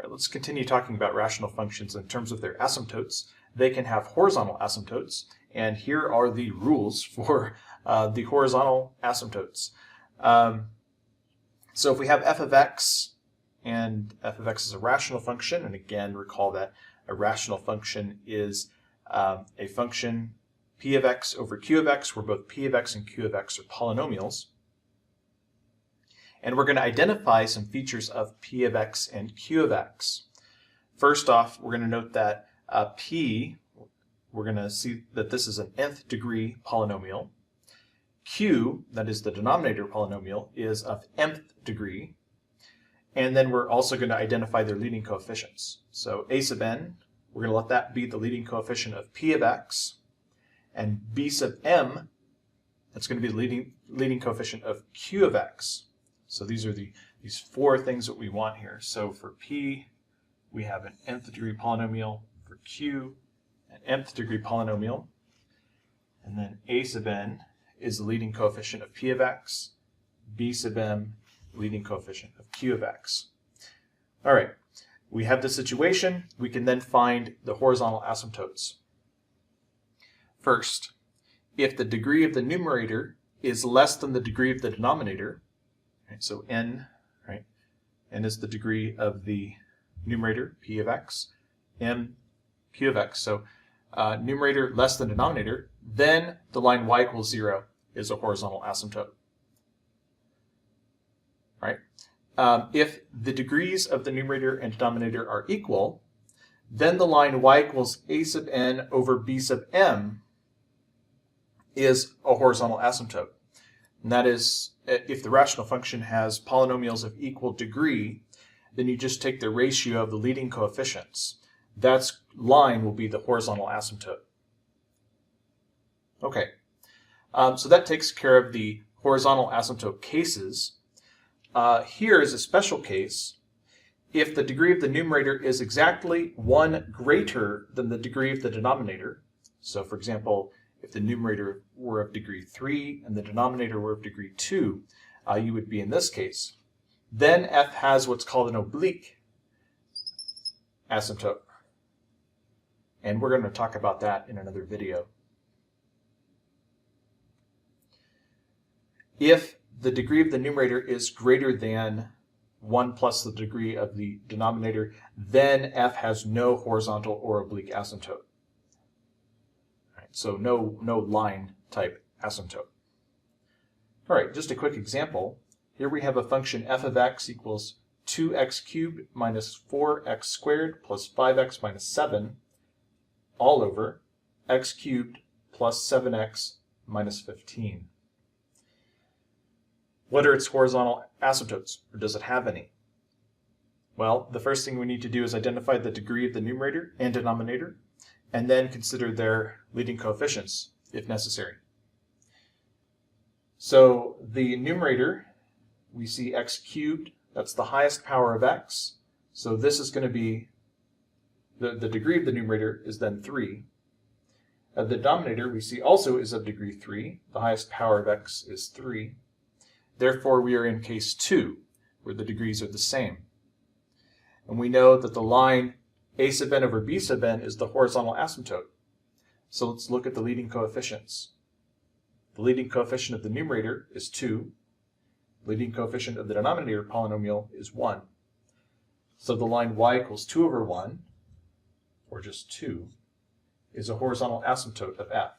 All right, let's continue talking about rational functions in terms of their asymptotes. They can have horizontal asymptotes, and here are the rules for the horizontal asymptotes. So if we have f of x, and f of x is a rational function, and again recall that a rational function is a function p of x over q of x, where both p of x and q of x are polynomials. And we're going to identify some features of p of x and q of x. First off, we're going to note that p, we're going to see that this is an nth degree polynomial. Q, that is the denominator polynomial, is of mth degree. And then we're also going to identify their leading coefficients. So a sub n, we're going to let that be the leading coefficient of p of x. And b sub m, that's going to be the leading coefficient of q of x. So these are these four things that we want here. So for p, we have an nth degree polynomial. For q, an nth degree polynomial. And then a sub n is the leading coefficient of p of x. B sub m, leading coefficient of q of x. All right, we have the situation. We can then find the horizontal asymptotes. First, if the degree of the numerator is less than the degree of the denominator, right, so n, right, n is the degree of the numerator, p of x, m, q of x, so numerator less than denominator, then the line y equals 0 is a horizontal asymptote. Right? If the degrees of the numerator and denominator are equal, then the line y equals a sub n over b sub m is a horizontal asymptote. And that is, if the rational function has polynomials of equal degree, then you just take the ratio of the leading coefficients. That line will be the horizontal asymptote. Okay, so that takes care of the horizontal asymptote cases. Here is a special case. If the degree of the numerator is exactly 1 greater than the degree of the denominator, so for example, if the numerator were of degree 3 and the denominator were of degree 2, you would be in this case. Then f has what's called an oblique asymptote. And we're going to talk about that in another video. If the degree of the numerator is greater than 1 plus the degree of the denominator, then f has no horizontal or oblique asymptote. Right, so no line type asymptote. All right, just a quick example. Here we have a function f of x equals 2x cubed minus 4x squared plus 5x minus 7 all over x cubed plus 7x minus 15. What are its horizontal asymptotes, or does it have any? Well, the first thing we need to do is identify the degree of the numerator and denominator, and then consider their leading coefficients, if necessary. So the numerator, we see x cubed, that's the highest power of x. So this is going to be, the degree of the numerator is then 3. The denominator we see also is of degree 3. The highest power of x is 3. Therefore, we are in case 2, where the degrees are the same. And we know that the line a sub n over b sub n is the horizontal asymptote. So let's look at the leading coefficients. The leading coefficient of the numerator is 2. The leading coefficient of the denominator polynomial is 1. So the line y equals 2 over 1, or just 2, is a horizontal asymptote of f.